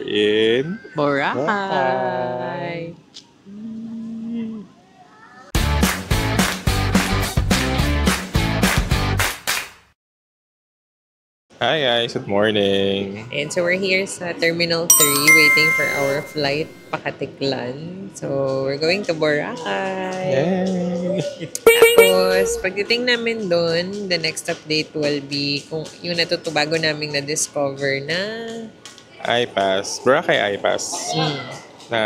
in Boracay! Hi guys, good morning. And so we're here sa Terminal 3 waiting for our flight Pakatiklan. So we're going to Boracay. Yay! Tapos pagdating namin doon, the next update will be kung yung bago naming na-discover na iPass, Boracay iPass. Na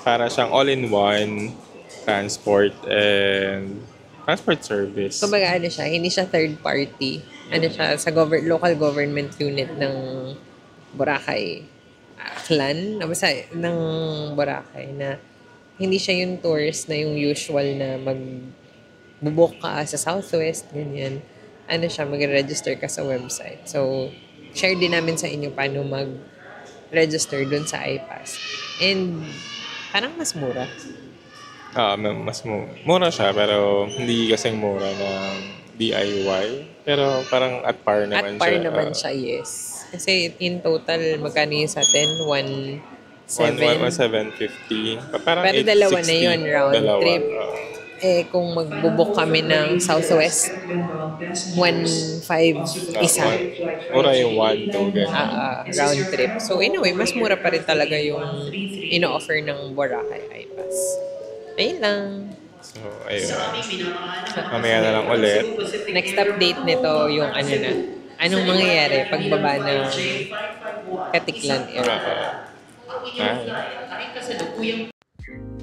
para siyang all-in-one transport service. kumbaga ano siya, hindi siya third party. Ano siya, sa local government unit ng Boracay. Clan? Basta ng Boracay na hindi siya yung tours na yung usual na magbubok ka sa Southwest, ganyan. Ano siya, mag-register ka sa website. So, share din namin sa inyo paano mag-register dun sa iPass. And, parang mas mura. Mas mura siya pero hindi kasing mura ng DIY. Pero parang at par naman At par siya. naman siya, yes. Kasi in total, magkano yun sa atin? 1,750. Parang Pero dalawa na 860. yun, round Dalawa. trip. Kung magbubok kami ng Southwest, 1,500 isa. Mura yung 1,2 ganun. Round trip. So anyway, mas mura pa rin talaga yung ino-offer ng Boracay iPass. Ayun lang. So, ayun. Mamaya na lang ulit. Next update nito yung ano na. Anong mangyayari pagbaba ng Katiklan Airport.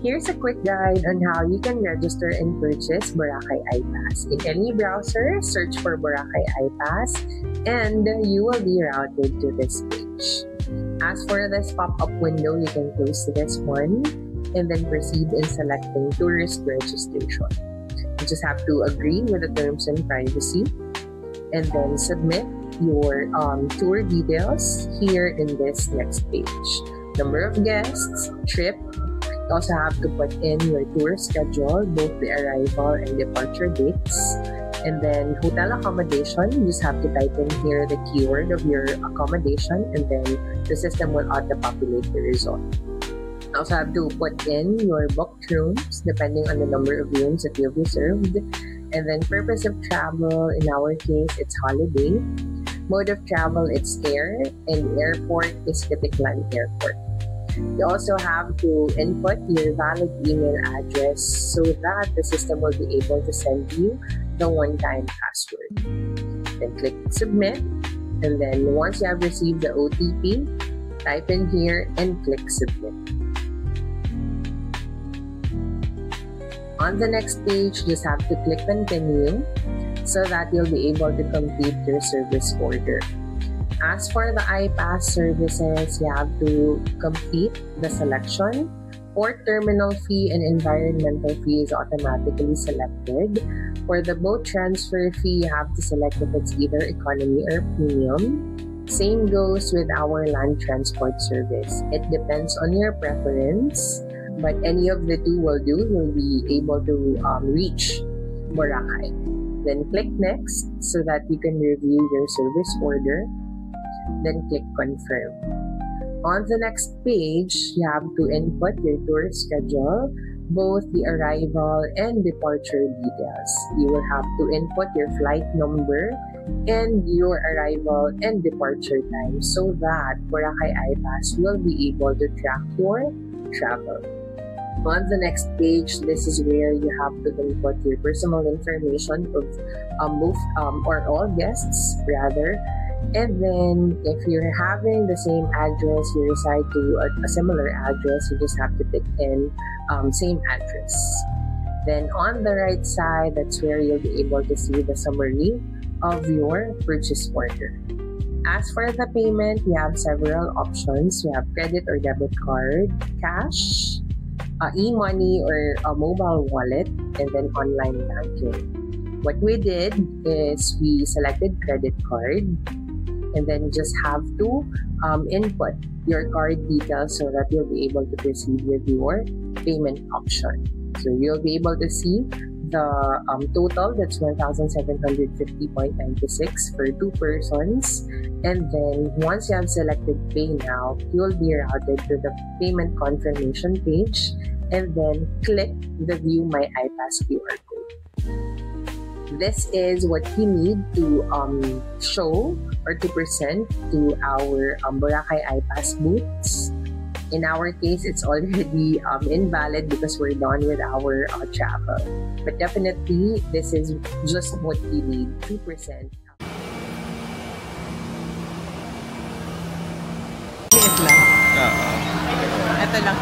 Here's a quick guide on how you can register and purchase Boracay iPass. In any browser, search for Boracay iPass and you will be routed to this page. As for this pop-up window, you can close this one and then proceed in selecting tourist registration. You just have to agree with the terms and privacy and then submit your tour details here in this next page. Number of guests, trip. You also have to put in your tour schedule, both the arrival and departure dates. And then hotel accommodation, you just have to type in here the keyword of your accommodation and then the system will auto-populate the result. You also have to put in your booked rooms depending on the number of rooms that you've reserved. And then purpose of travel, in our case, it's holiday. Mode of travel, it's air. And airport is Katiklan Airport. You also have to input your valid email address so that the system will be able to send you the one-time password. Then click submit. And then once you have received the OTP, type in here and click submit. On the next page, just have to click continue so that you'll be able to complete your service order. As for the iPass services, you have to complete the selection. Port terminal fee and environmental fee is automatically selected. For the boat transfer fee, you have to select if it's either economy or premium. Same goes with our land transport service. It depends on your preference, but any of the two will do. You'll be able to reach Boracay. Then click next so that you can review your service order. Then click confirm. On the next page, you have to input your tour schedule, both the arrival and departure details. You will have to input your flight number and your arrival and departure time so that Boracay iPass will be able to track your travel. On the next page, this is where you have to input your personal information of both or all guests rather. And then if you're having the same address, you reside to a similar address, you just have to pick in same address. Then on the right side, that's where you'll be able to see the summary of your purchase order. As for the payment, we have several options. We have credit or debit card, cash, e-money or a mobile wallet, and then online banking. What we did is we selected credit card and then just have to input your card details so that you'll be able to proceed with your payment option. So you'll be able to see the total, that's 1,750.96 for 2 persons, And then, once you have selected Pay Now, you'll be routed to the payment confirmation page and then click the View My iPass QR code. This is what you need to show or to present to our Boracay iPass booths. In our case, it's already invalid because we're done with our travel. But definitely, this is just what you need to present. Liit lang. Oo. Ito lang.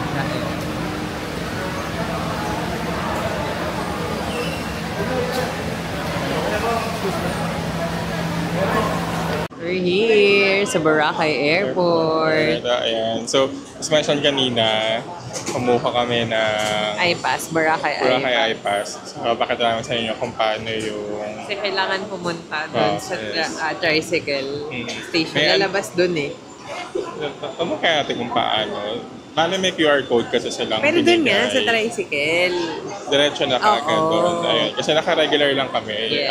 We're here sa Boracay Airport. Ayan. So, as mentioned kanina, kumuha kami na iPass, Boracay Boracay iPass. iPass. So, bakit naman sa inyo kung paano yung... Kasi kailangan pumunta doon sa yes. tricycle station. May Lalabas doon eh. Tama kaya natin kung paano. Paano may QR code kasi silang Pero doon nga, binigay. sa tricycle. Diretso na kagad Oo. doon. Ayun. Kasi naka-regular lang kami. Yes.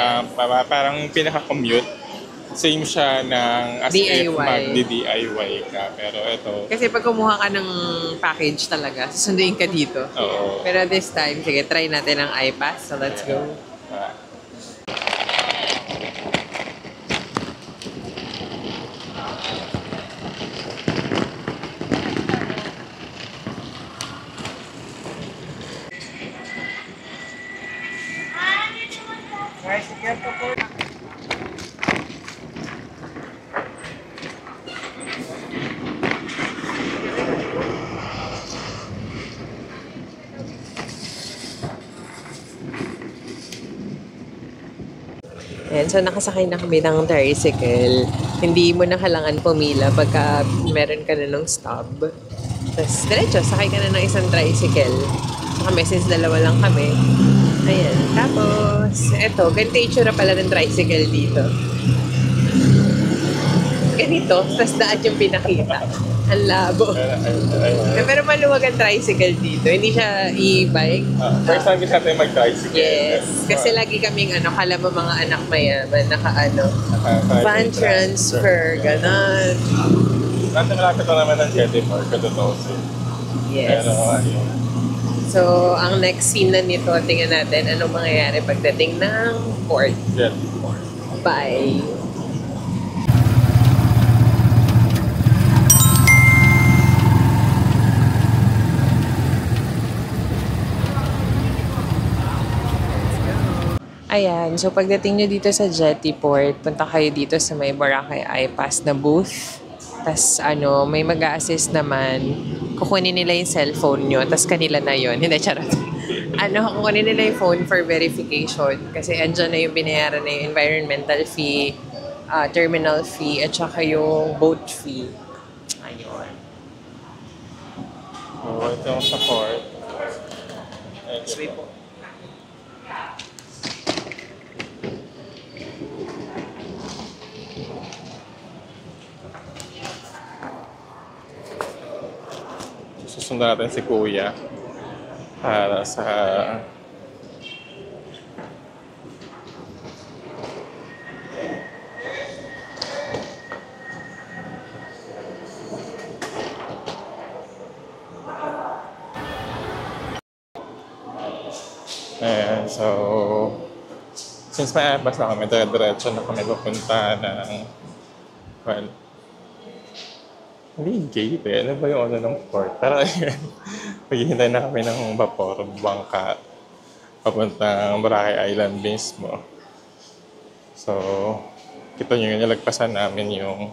Parang pinaka-commute. Same siya ng as if DIY. magdi-DIY ka. Pero ito, Kasi pag kumuha ka ng package talaga, susunduin ka dito. oo. Pero this time, sige, try natin ang iPass. So let's go. Ah. Ayan, so nakasakay na kami ng tricycle. Hindi mo na kailangan pumila pagka meron ka na ng stop. Tapos diretso, sakay ka na ng isang tricycle. So kami, since dalawa lang kami. Ayan, tapos eto, ganito yung itsura pala ng tricycle dito. Ganito, tapos daan yung pinakita. Ang labo. Pero maluwag ang tricycle dito. Hindi siya e-bike. First time kasi natin mag-tricycle. Yes. Kasi lagi kaming kala mo mga anak mayaman, van transfer, ganon. Malapit ko naman ng Jetty Park, Cotonou. Yes. Pero ayun. So, ang next scene na nito, tingnan natin anong mangyayari pagdating ng port. Jetty Park. Bye! Ayan, so pagdating nyo dito sa Jetty Port, punta kayo dito sa may Boracay iPass na booth. Tas may mag-a-assist naman. Kukunin nila yung cellphone nyo, tas kanila na yon. Hindi, charot. Kukunin nila yung phone for verification. Kasi andyan na yung binayaran na yung environmental fee, terminal fee, at saka yung boat fee. Ayun. So, ito yung sa port. Sweet po. Susundan natin si Kuya para sa ayan, so since may iPass na kami, diretso na kami pupunta ng well, hindi gate eh. Ano ba yung ng port? Pero ayun, maghihintay na kami ng vapor, bangka, papuntang Boracay Island mismo. So, kita nyo yun, nalagpasan namin yung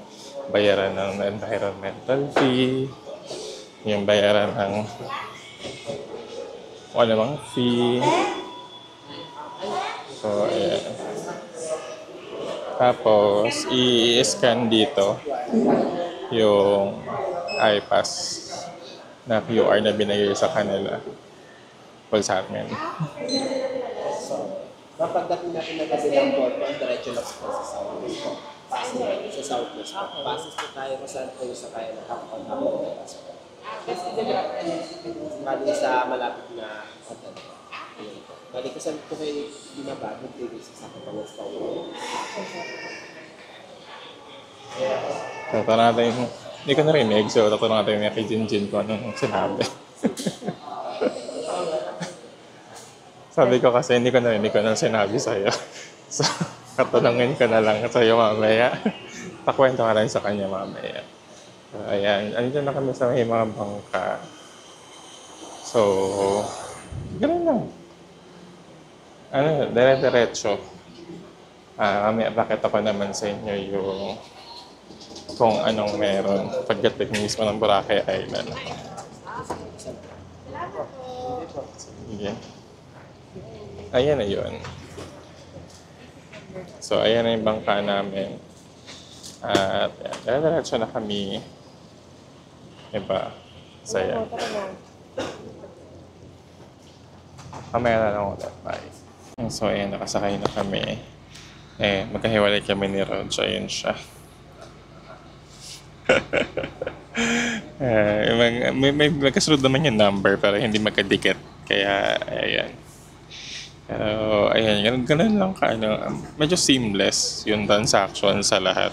bayaran ng environmental fee, yung bayaran ng kung ano bang fee. So, ayan. Tapos, i-scan dito yung iPass na QR na binigay sa kanila. Well, sa amin. So, kapagdating natin na kasi ng port, diretso lang po sa Southwest po. Sa Southwest po. Passes po tayo kung saan po yung sakay na hapon-hapon na passport. Bali sa malapit na hotel. Bali kung saan po kayo binaba, doon kayo sa sakay pa ng Southwest. Tatanong natin, hindi ko narinig, so tatanong natin kay Jinjin kung anong sinabi. Sabi ko kasi hindi ko narinig kung anong sinabi sa'yo. So, katanungin ko na lang sa'yo mamaya. Pakwento ka lang sa kanya mamaya. So, ayan, andito na kami sa may mga bangka. So, gano'n lang. Dire-diretso. Mamaya pakita ko naman sa inyo yung kung anong meron pagdating mismo ng Boracay Island. Sige. Ayan na yun. So, ayan na yung bangka namin. At diretso na kami. Diba? Saya. Mamaya na lang ulit. Bye. So, ayan, nakasakay na kami. Magkahiwalay kami ni Rog. Ayun siya. May magkasunod naman yung number pero hindi magkadikit. Kaya, ayan. Pero, ayan, ganun lang ka, medyo seamless yung transaction sa lahat.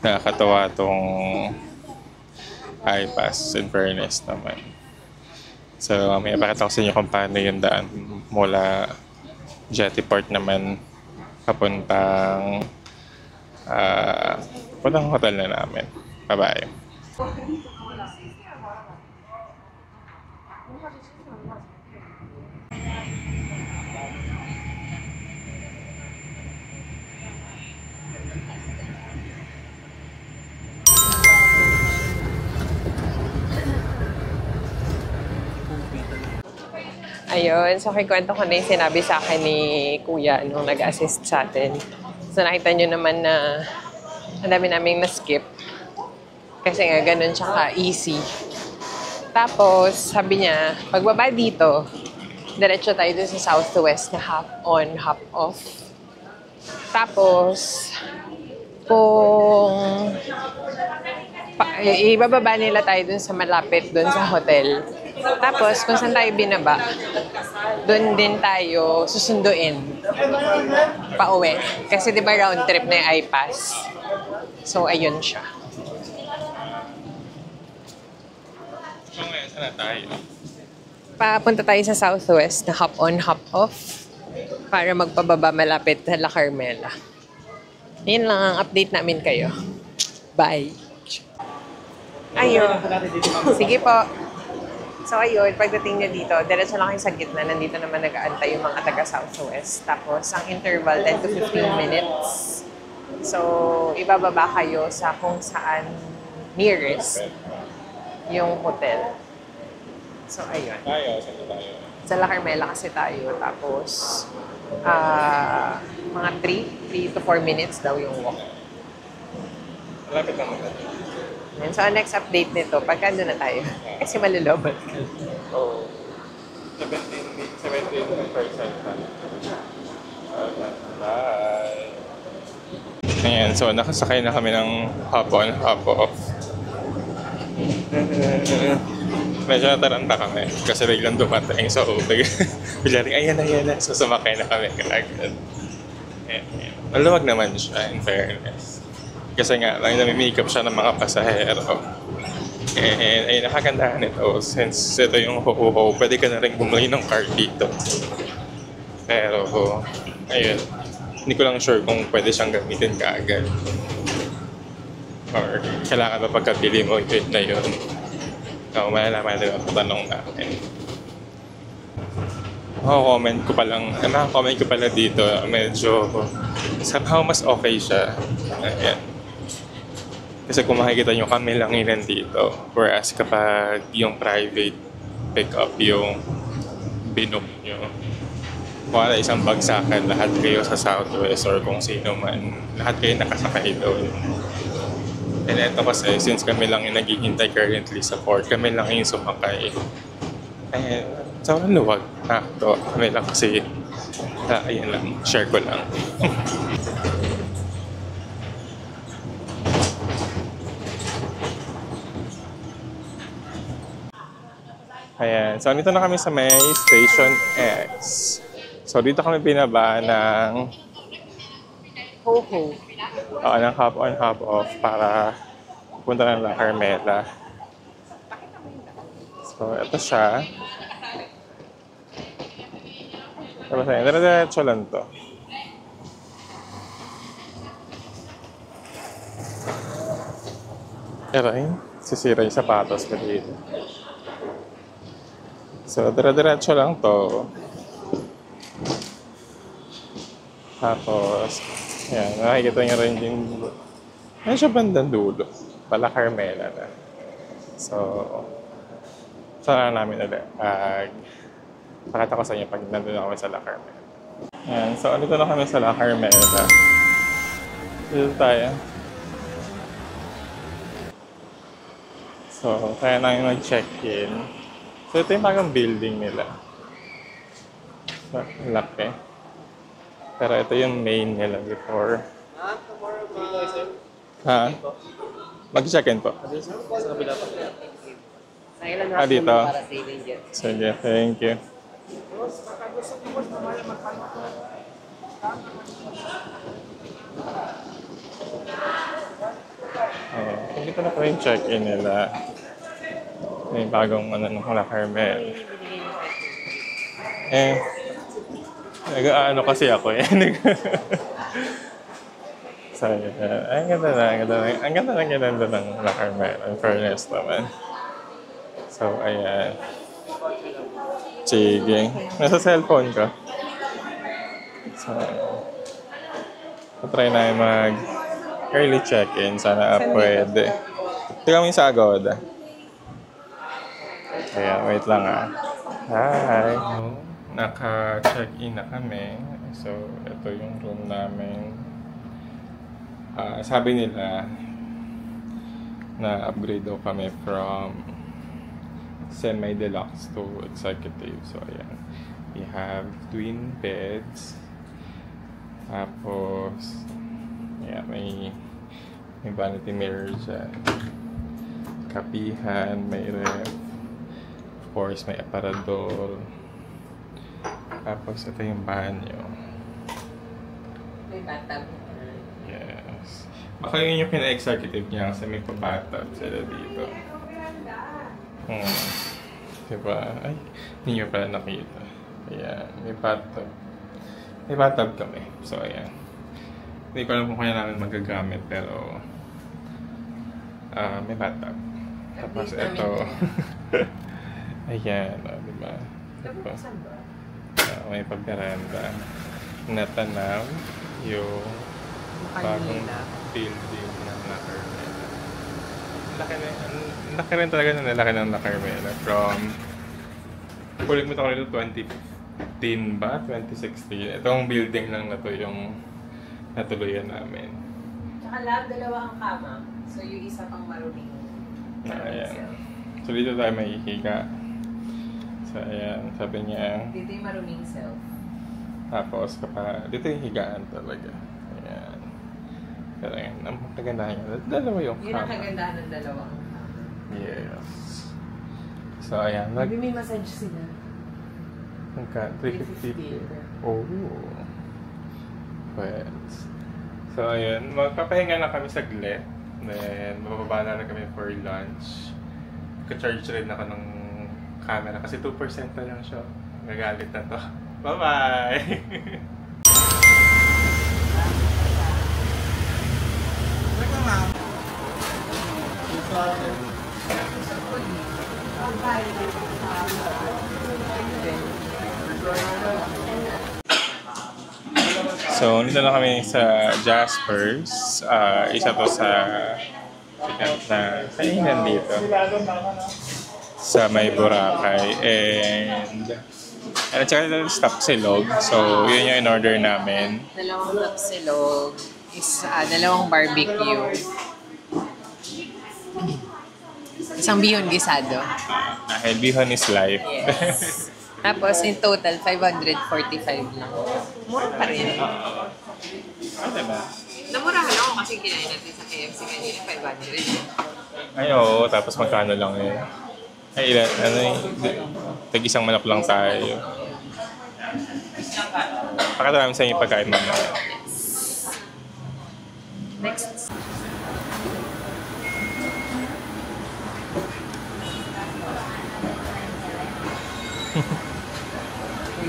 Nakakatawa tong iPass, in fairness naman. So, may ipakita ko sa inyo kung paano yung daan mula Jetty Port naman papuntang hotel na namin. Bye-bye. Ayun, so kikwento ko na yung sinabi sa akin ni Kuya nung nag-assist sa atin. So nakita nyo naman na ang dami naming na-skip. Kasi nga ganun siya ka-easy. Tapos, sabi niya, pagbaba dito, diretso tayo dun sa southwest na half on, half off. Tapos, kung ibababa nila tayo dun sa malapit dun sa hotel. Tapos, kung saan tayo binaba, dun din tayo susunduin pa uwi. Kasi di ba round trip na yung iPass. So, ayun siya. So ngayon, saan na tayo? Papunta tayo sa southwest na hop on, hop off para magpababa malapit sa La Carmela. Yun lang ang update namin kayo. Bye! Ayun. Sige po. So ayun, pagdating nyo dito, diretso lang kayo sa gitna. Nandito naman nag-aantay yung mga taga-southwest. Tapos ang interval, 10 to 15 minutes. So, ibababa kayo sa kung saan nearest yung hotel. So, ayun. Tayo, saan na tayo? Sa La Carmela kasi tayo. Tapos, mga 3 to 4 minutes daw yung walk. Malapit lang naman. Yan. So, ang next update nito, pagka doon na tayo. Kasi malulobot ka. Oh, 17% pa. Bye! Ayan, so nakasakay na kami ng hop on, hop off. Medyo nataranta kami kasi biglang dumating. So, biglang ayan na. So, sumakay na kami agad. Maluwag naman siya, in fairness. Kasi nga, lang nami-makeup siya ng mga pasahero. And ay nakagandahan ito. Since ito yung ho-ho-ho, pwede ka na rin bumili ng car dito. Pero, ayun. Hindi ko lang sure kung pwede siyang gamitin kaagad. Or kailangan ba pagkabili mo yun na yun. So, malalaman natin ang tanong natin. Comment ko pala dito, medyo somehow mas okay siya. Ayan. Kasi kung makikita nyo, kami lang ilan dito. Whereas kapag yung private pick-up yung binook nyo, wala isang bagsakan, lahat kayo sa Southwest or kung sino man, lahat kayo nakasakay doon. And ito kasi, since kami lang yung naghihintay currently sa port, kami lang yung sumakay. Eh, sobrang luwag. To, kami lang kasi, ayan lang, share ko lang. Ayan, so dito na kami sa may Station X. So dito kami binaba ng Ho-ho. ng hop on, hop off para Punta ng La Carmela. So, ito siya. Tapos ayun, dire-diretso lang to. Aray, sisira yung sapatos ko dito. So, dire-diretso lang to. Tapos, yan, nakikita nyo rin yung... Ano siya bandang dulo? Pala Carmela na. So, saan namin ulit? Pakita ko sa inyo pag nandun na kami sa La Carmela. Yan, so dito na kami sa La Carmela. Dito tayo. So, kaya namin mag-check-in. So, ito yung bagong building nila. Laki. Pero ito yung main nila before. Ha? Mag-check-in po. Dito. Sige, thank you. Dito na pa yung check-in nila. May bagong ng La Carmel. Nag-ano kasi ako eh. So, ang ganda ng La Carmel. In fairness naman. So, ayan. Sige. Nasa cellphone ko. So, try na mag-early check-in. Sana pwede. Tingnan mo yung sa Agoda. Ayan, wait lang Hi! Naka-check-in na kami. So, ito yung room namin. Sabi nila na upgrade daw kami from semi-deluxe to executive. So, ayan. We have twin beds. Tapos, ayan, may vanity mirror dyan. Kapihan, may ref. Of course, may aparador. Tapos, ito yung banyo. May bathtub. Yes. Baka yun yung pina-executive niya kasi may pa-bathtub sila dito. Diba? Ay, hindi nyo pala nakita. Ayan, may bathtub. May bathtub kami. So, ayan. Hindi ko alam kung kaya namin magagamit, pero may bathtub. Tapos, ito. Ayan, diba? Ito. May pagkaranda. Natanaw yung bagong building ng La Carmela. Laki rin talaga na nalaki ng La Carmela. From, kulit mo ito ko nito 2015 ba? 2016. Itong building lang na to yung natuluyan namin. Tsaka lahat dalawa ang kama. So yung isa pang maruming. Ayan. So dito tayo mahihiga. So ayan, sabi niya. Dito yung maruming self. Tapos dito yung higaan talaga. Ayan. Pero ayan, ang kagandahan niya. Dalawa yung kama. Yun ang kagandahan ng dalawa. Yes. So ayan. Maybe may massage sila. Hangka, 350. Oh. Pwede. So ayun, magpapahinga na kami saglit. Then, bababa na kami for lunch. Ka-charge rin ako ng camera kasi 2% na lang siya. Nagalit na to. Bye-bye! So, nito na kami sa Jaspers. Isa to sa sikat na kainan dito. Sa may Boracay. And tsaka ito stock silog. So, yun yung in-order namin. Dalawang tapsilog. Dalawang barbecue. Isang bihon gisado. Dahil bihon is life. Yes. Tapos, in total, 545 lang. Mura pa rin. Ano ba? Namurahan ako kasi kinain natin sa KFC kanina, 500. Ay, oo. Tapos magkano lang yun. Ay, ilan? Ano yung... Tag-isang manok lang tayo. Pakita namin sa inyo yung pagkain mamaya. Next.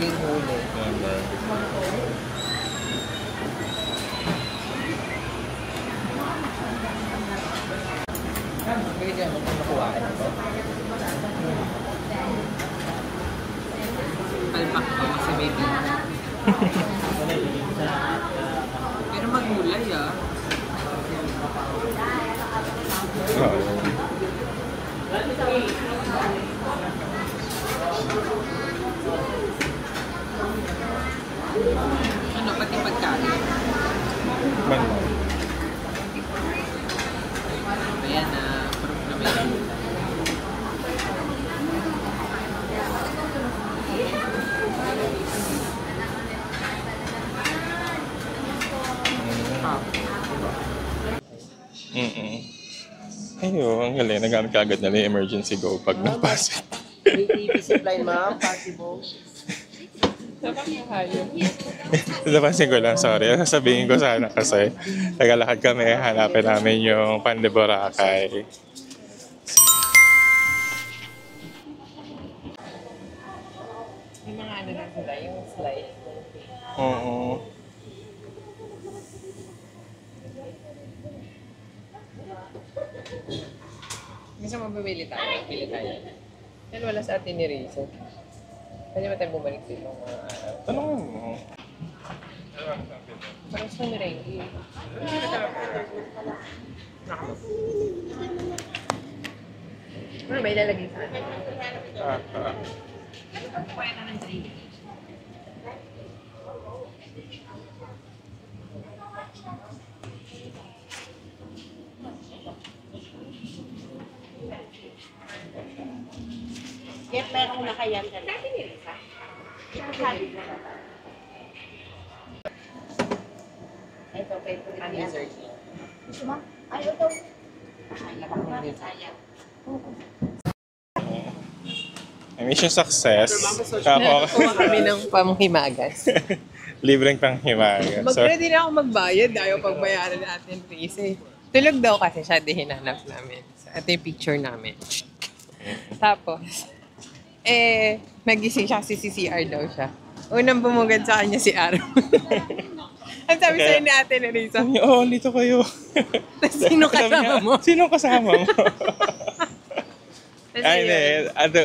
huling-huli. Never. Pwede dyan, magkakakuha ka ito. Palpak ko kasi may bina. Pero magulay ah. Ano, pati pagkain. Man. Ayan na, proof na may gulay. Ayun, ang galing. Nagamit ka agad nila yung emergency go pag napasok. May TV supply, ma'am. Possible. Napansin ko lang, sorry. Sasabihin ko sana kasi nagalakad kami, hanapin namin yung Pan de Boracay. Yung mga ano lang sila, yung slice. Oo. Gusto mo bumili tayo? Pili tayo. Yan wala sa atin ni Rizzo. Pwede ba tayo bumalik sa ibang mga araw? Tanongin mo. Parang sa merengue. Ano ba ilalagay sa atin? Yes, meron na kaya dyan. Ito, pwede ko Ang yan. dessert. Gusto mo? Ay, ito. Mission success. Kako, Kuha kami ng pamhimagas. libreng panghimaga. So, Mag-ready na ako magbayad. Ayaw pagbayaran natin, please eh. Tulog daw kasi siya, di hinanap namin. So, ito yung picture namin. Tapos, nagising siya kasi CCR daw siya. Unang bumugad sa kanya si Aaron. Ang sabi Okay. sa'yo ni Ate Nerissa, sabi niya, oh, dito kayo. sino Sabi kasama niya, mo? Sino kasama mo? Tapos Ay, hindi.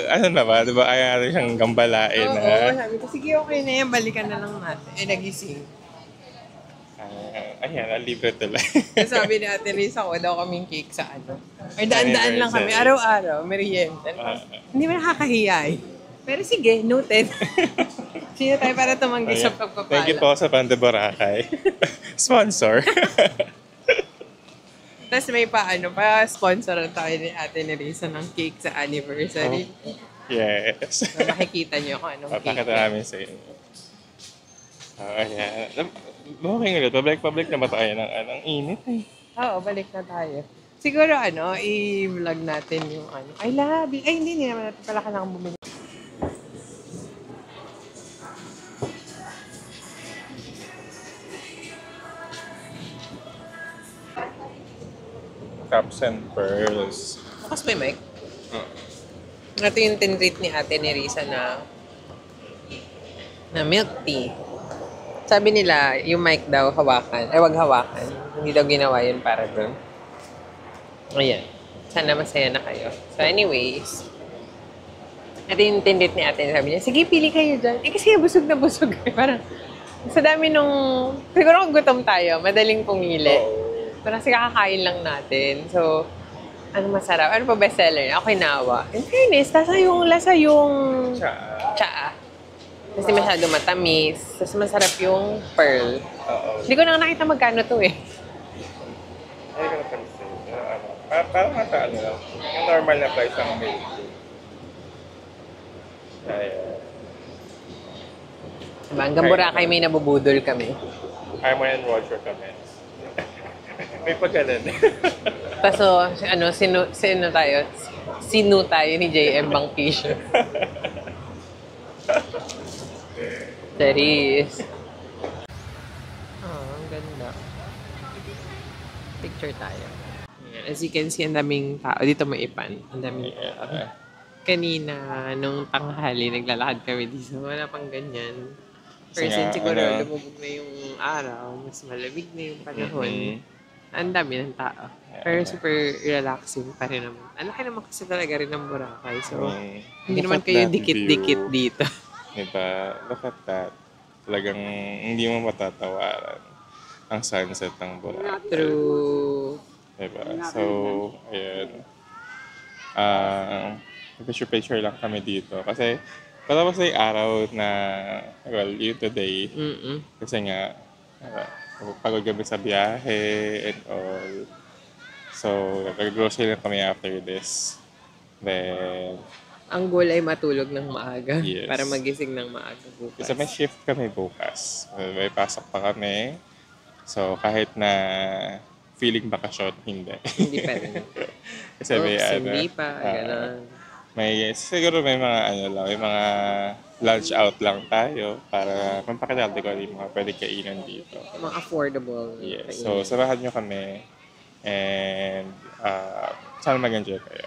Ano na ba? Diba, ayaw natin siyang gambalain Oo, na. sabi ko, sige okay na yan, balikan na lang natin. Nagising. Ayan, libre tuloy. Tapos sabi ni Ate Nerissa, kuha daw kaming cake sa ano. Or daan-daan lang kami, araw-araw, merienda. Hindi mo nakakahiya eh. Pero sige, noted. Sino tayo para tumanggi sa pagpapala? Thank you po sa Pan de Boracay. Sponsor. Tapos may pa-sponsor tayo ni Ate Nerissa ng cake sa anniversary. Yes. So, makikita niyo kung anong cake. Papakita namin sa inyo. Ayan. Okay nga, pabalik na ba tayo ng init eh. Oo, balik na tayo. Siguro i-vlog natin yung I love you. Ay, hindi naman natin pala kailangan bumili. Cups and pearls. Bukas may mic. Ito yung tinreat ni Ate Nerissa na milk tea. Sabi nila, yung mic daw hawakan. Ay, wag hawakan. Hindi daw ginawa yun para doon. Ayan. Sana masaya na kayo. So anyways, ito yung tinreat ni Ate. Sabi niya, sige, pili kayo dyan. Kasi busog na busog. Parang, sa dami nung, siguro kung gutom tayo, madaling pumili. Pero kasi kakakain lang natin. So, ano masarap? Ano pa bestseller? Ako hinawa. In fairness, lasa yung tsaa. Kasi masyado matamis. Tapos masarap yung pearl. Oo. Hindi ko na nakita magkano to eh. Ay, ko na pansin. Parang mata, lang. Yung normal na price ng milk. Ayan. Diba? Hanggang Boracay may nabubudol kami. I'm gonna watch your comments. May pagkalan. Kaso, sino tayo? Sino tayo ni JM Bangkisyo? Charis. Oh, ang ganda. Picture tayo. As you can see, ang daming tao. Dito may ipan. Ang daming tao. Kanina, nung tanghali, naglalakad kami dito. Wala pang ganyan. Kasi Person nga, siguro ano, lumubog na yung araw, mas malamig na yung panahon. mm, Ang dami ng tao. Pero super relaxing pa rin naman. Ang laki naman kasi talaga rin ng Boracay. So, hindi look naman at kayo that dikit-dikit view. dito. Diba? Look at that. Talagang hindi mo matatawaran ang sunset ng Boracay. True. Diba? So, ayan. Picture-picture lang kami dito. Kasi, patapos na yung araw na, well, yun today. Mm-mm. Kasi nga, pagod kami sa biyahe and all. So, nag-grocery lang kami after this. Then, Ang goal ay matulog ng maaga yes. para magising ng maaga bukas. Kasi may shift kami bukas. May pasok pa kami. So, kahit na feeling bakasyon, hindi. Hindi pa rin. Kasi may Oops, ano, hindi pa. Ganon. siguro may mga ano lang, may mga lunch out lang tayo para mampakilala ko yung mga pwede kainan dito. Mga affordable. Yes. So, samahan nyo kami and sana mag-enjoy kayo.